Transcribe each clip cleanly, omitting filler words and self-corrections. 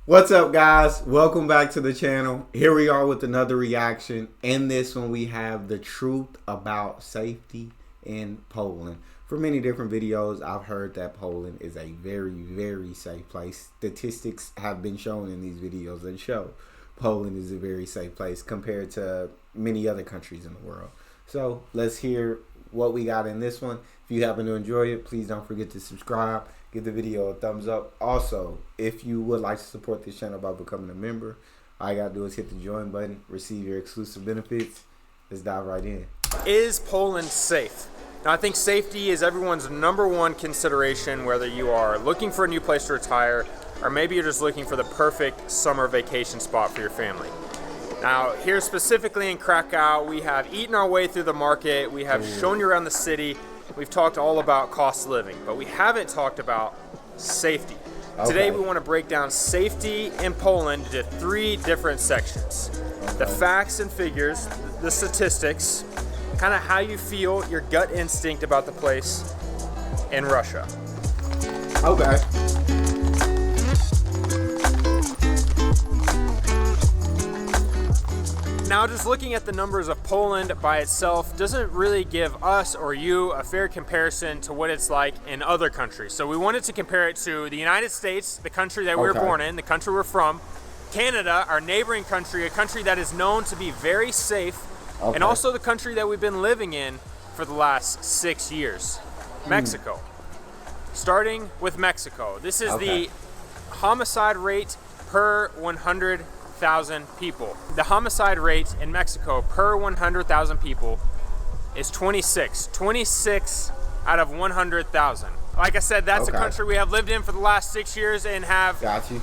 What's up, guys? Welcome back to the channel. Here we are with another reaction. In this one, we have the truth about safety in Poland. For many different videos, I've heard that Poland is a very, very safe place. Statistics have been shown in these videos that show Poland is a very safe place compared to many other countries in the world. So let's hear what we got in this one. If you happen to enjoy it, please don't forget to subscribe. Give the video a thumbs up. Also, if you would like to support this channel by becoming a member, all you gotta do is hit the join button, receive your exclusive benefits. Let's dive right in. Is Poland safe? Now, I think safety is everyone's #1 consideration, whether you are looking for a new place to retire or maybe you're just looking for the perfect summer vacation spot for your family. Now, here specifically in Krakow, we have eaten our way through the market. We have shown you around the city. We've talked all about cost of living, but we haven't talked about safety. Okay. Today, we want to break down safety in Poland into 3 different sections. Okay. The facts and figures, the statistics, kind of how you feel, your gut instinct about the place in Russia. Okay. Now, just looking at the numbers of Poland by itself doesn't really give us or you a fair comparison to what it's like in other countries. So we wanted to compare it to the United States, the country that we were born in, the country we're from, Canada, our neighboring country, a country that is known to be very safe, and also the country that we've been living in for the last 6 years, Mexico. Starting with Mexico. This is the homicide rate per 100,000 people. The homicide rate in Mexico per 100,000 people is 26. 26 out of 100,000. Like I said, that's a country we have lived in for the last 6 years and have. Got you.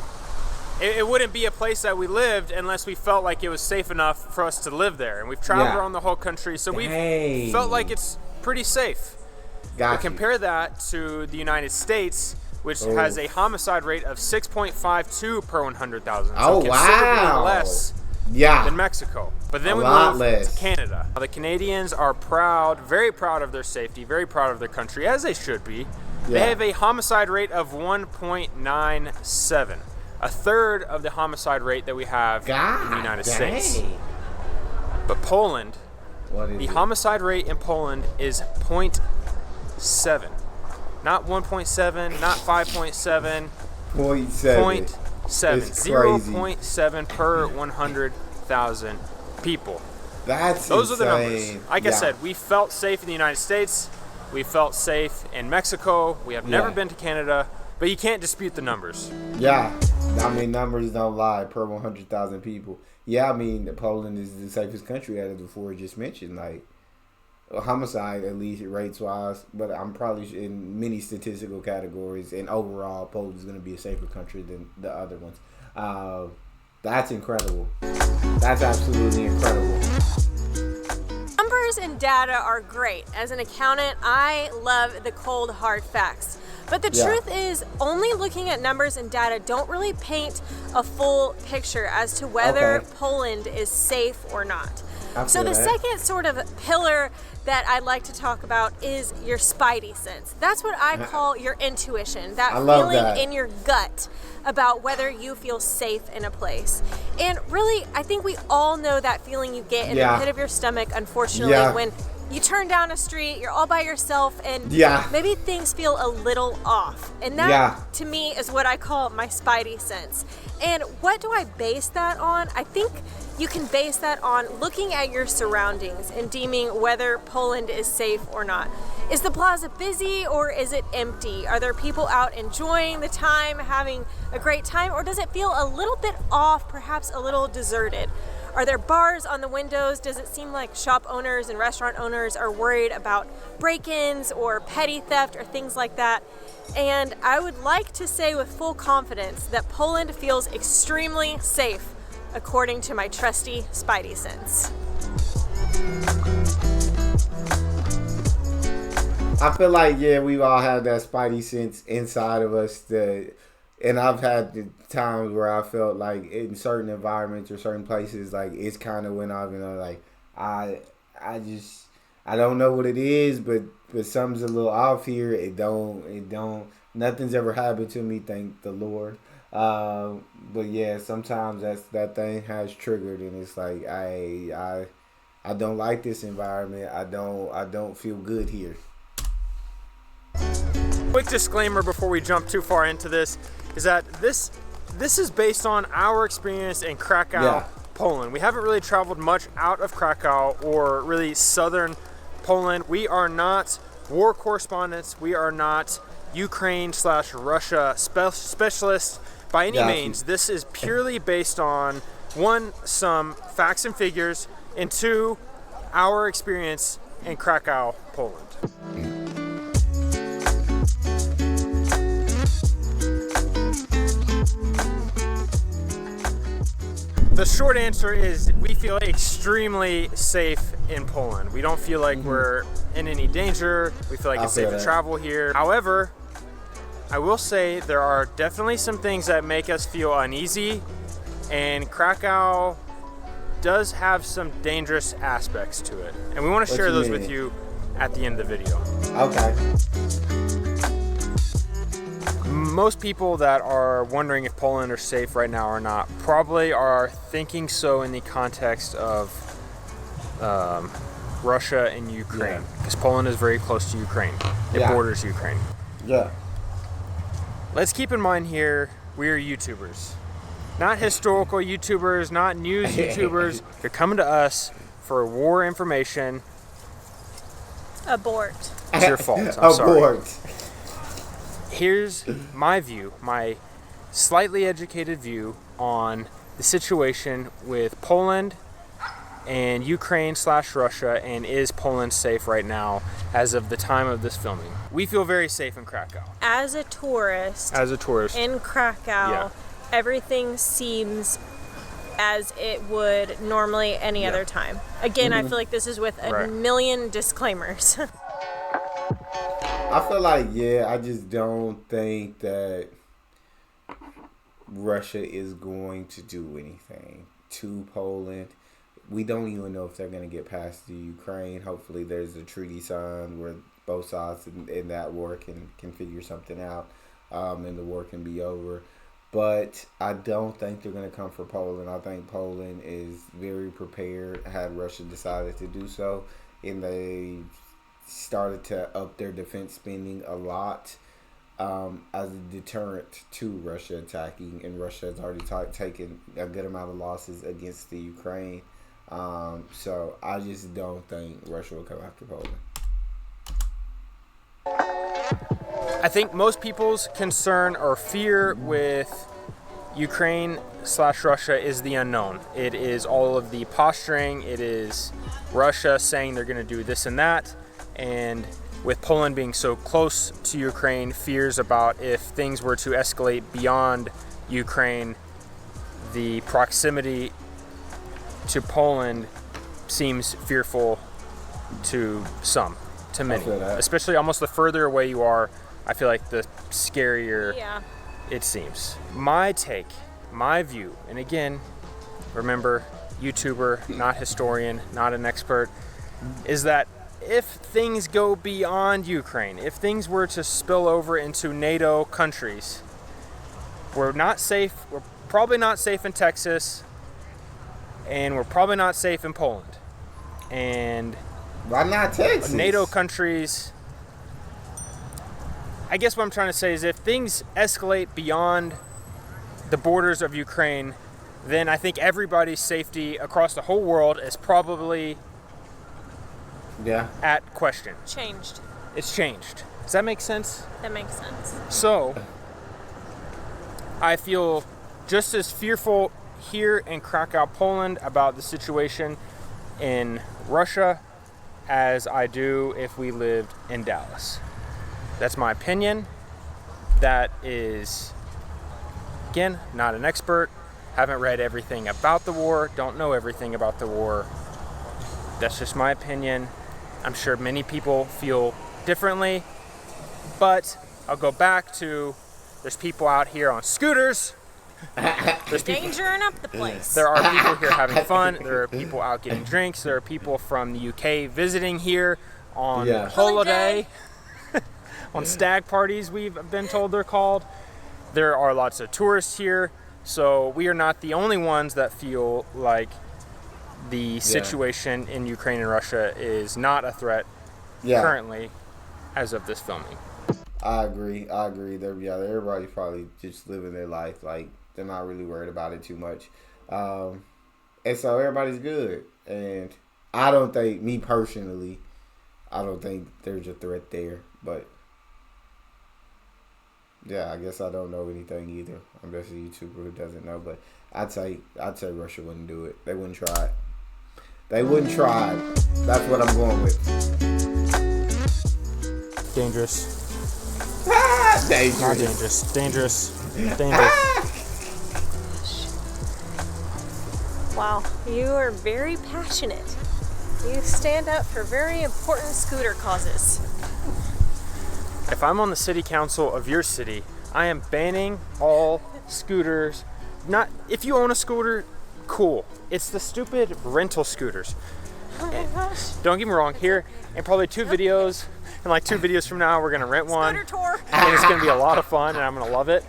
It wouldn't be a place that we lived unless we felt like it was safe enough for us to live there. And we've traveled around the whole country, so we've felt like it's pretty safe. But compare that to the United States, which has a homicide rate of 6.52 per 100,000. So considerably less than Mexico. But then we move to Canada. Now, the Canadians are proud, very proud of their safety, very proud of their country, as they should be. They have a homicide rate of 1.97. A third of the homicide rate that we have in the United States. But Poland, the homicide rate in Poland is 0.7. Not 1.7, not 5.7, 0.7. 0.7 per 100,000 people. Those are the numbers. Like I said, we felt safe in the United States. We felt safe in Mexico. We have never been to Canada, but you can't dispute the numbers. Yeah, I mean, numbers don't lie per 100,000 people. Yeah, I mean, Poland is the safest country out of the 4 just mentioned. Like, homicide, at least rates wise, but I'm probably in many statistical categories, and overall Poland is going to be a safer country than the other ones. That's incredible. That's absolutely incredible. Numbers and data are great. As an accountant, I love the cold hard facts. But the truth is, only looking at numbers and data don't really paint a full picture as to whether Poland is safe or not. So the second sort of pillar that I'd like to talk about is your spidey sense. That's what I call your intuition, that feeling in your gut about whether you feel safe in a place. And really, I think we all know that feeling you get in the pit of your stomach, unfortunately, when you turn down a street, you're all by yourself, and maybe things feel a little off. And that, to me, is what I call my spidey sense. And what do I base that on? I think you can base that on looking at your surroundings and deeming whether Poland is safe or not. Is the plaza busy or is it empty? Are there people out enjoying the time, having a great time, or does it feel a little bit off, perhaps a little deserted? Are there bars on the windows? Does it seem like shop owners and restaurant owners are worried about break-ins or petty theft or things like that? And I would like to say with full confidence that Poland feels extremely safe, according to my trusty spidey sense. I feel like, we all have that spidey sense inside of us. And I've had the times where I felt like in certain environments or certain places, like it's kind of went off, like I don't know what it is, but something's a little off here. Nothing's ever happened to me, thank the Lord. But yeah, sometimes that thing has triggered, and it's like I don't like this environment. I don't feel good here. Quick disclaimer before we jump too far into this is that this is based on our experience in Krakow, Poland. We haven't really traveled much out of Krakow or really southern Poland. We are not war correspondents. We are not Ukraine/Russia specialists by any means. This is purely based on, one, some facts and figures, and two, our experience in Krakow, Poland. The short answer is we feel extremely safe in Poland. We don't feel like we're in any danger. We feel like it's safe to travel here. However, I will say there are definitely some things that make us feel uneasy, and Krakow does have some dangerous aspects to it. And we want to share those with you at the end of the video. Okay. Most people that are wondering if Poland are safe right now or not probably are thinking so in the context of Russia and Ukraine, because Poland is very close to Ukraine. It borders Ukraine. Yeah. Let's keep in mind here, we're YouTubers. Not historical YouTubers, not news YouTubers. You're coming to us for war information. Abort. It's your fault. I'm sorry. Abort. Here's my view, my slightly educated view on the situation with Poland and Ukraine/Russia, and is Poland safe right now as of the time of this filming. We feel very safe in Krakow. As a tourist in Krakow, everything seems as it would normally any other time. Again, I feel like this is with a million disclaimers. I feel like, I just don't think that Russia is going to do anything to Poland. We don't even know if they're going to get past the Ukraine. Hopefully there's a treaty signed where both sides in that war can figure something out, and the war can be over. But I don't think they're going to come for Poland. I think Poland is very prepared had Russia decided to do so, and they started to up their defense spending a lot as a deterrent to Russia attacking, and Russia has already taken a good amount of losses against the Ukraine. So I just don't think Russia will come after Poland. I think most people's concern or fear with Ukraine/Russia is the unknown. It is all of the posturing. It is Russia saying they're going to do this and that. And with Poland being so close to Ukraine, fears about if things were to escalate beyond Ukraine, the proximity to Poland seems fearful to some, to many. Especially almost the further away you are, I feel like the scarier it seems. My take, my view, and again, remember, YouTuber, not historian, not an expert, is that if things go beyond Ukraine, if things were to spill over into NATO countries, we're not safe. We're probably not safe in Texas, and we're probably not safe in Poland. And why not Texas? NATO countries, I guess what I'm trying to say is if things escalate beyond the borders of Ukraine, then I think everybody's safety across the whole world is probably at question. Changed. It's changed. Does that make sense? That makes sense. So, I feel just as fearful here in Krakow, Poland about the situation in Russia as I do if we lived in Dallas. That's my opinion. That is, again, not an expert. Haven't read everything about the war. Don't know everything about the war. That's just my opinion. I'm sure many people feel differently, but I'll go back to there's people out here on scooters. There's Dangering up the place. There are people here having fun. There are people out getting drinks. There are people from the UK visiting here on holiday. On stag parties, we've been told they're called. There are lots of tourists here, so we are not the only ones that feel like the situation in Ukraine and Russia is not a threat currently as of this filming. I agree. Everybody's probably just living their life. Like, they're not really worried about it too much. And so everybody's good. And I don't think, me personally, I don't think there's a threat there. But, yeah, I guess I don't know anything either. I'm just a YouTuber who doesn't know. But I'd say Russia wouldn't do it. They wouldn't try it. They wouldn't try it. That's what I'm going with. Dangerous. Dangerous. Not dangerous. Dangerous. Wow, you are very passionate. You stand up for very important scooter causes. If I'm on the city council of your city, I am banning all scooters. Not if you own a scooter, cool. It's the stupid rental scooters. Oh my gosh. Don't get me wrong, here in probably 2 videos, and like 2 videos from now, we're gonna rent one. Scooter tour. And it's gonna be a lot of fun, and I'm gonna love it.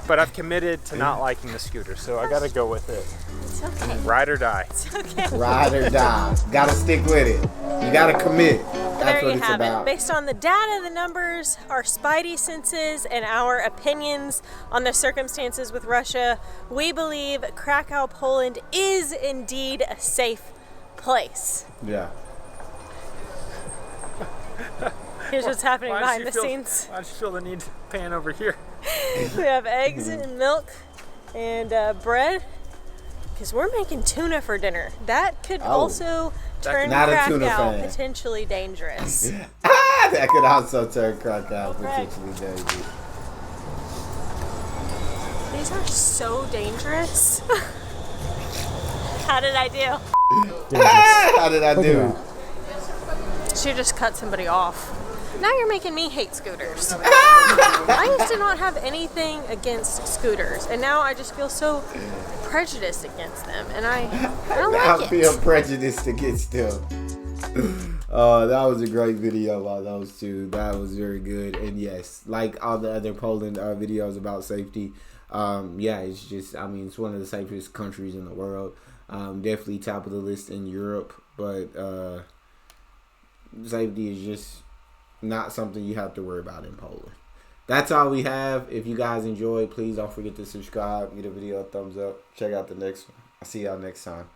But I've committed to not liking the scooter, so I gotta go with it. It's okay. Ride or die. It's okay. Ride or die. Gotta stick with it. You gotta commit. That's There what you it's have about. it. Based on the data, the numbers, our spidey senses, and our opinions on the circumstances with Russia, we believe Krakow, Poland is indeed a safe place. Yeah. Here's what's happening Why behind does the she scenes. Why does she feel the need to pan over here? We have eggs and milk and bread because we're making tuna for dinner. That could also turn Not a tuna Krakow fan. potentially dangerous. That could also turn Krakow Okay. potentially dangerous. These are so dangerous. How did I do? How did I do? Should just cut somebody off. Now you're making me hate scooters. I used to not have anything against scooters, and now I just feel so prejudiced against them, and I don't like I it. feel prejudiced against them. That was a great video by those two. That was very good. And yes, like all the other Poland videos about safety, yeah, it's just, I mean, it's one of the safest countries in the world. Definitely top of the list in Europe, but safety is just not something you have to worry about in Poland. That's all we have. If you guys enjoyed, please don't forget to subscribe, give the video a thumbs up, check out the next one. I'll see y'all next time.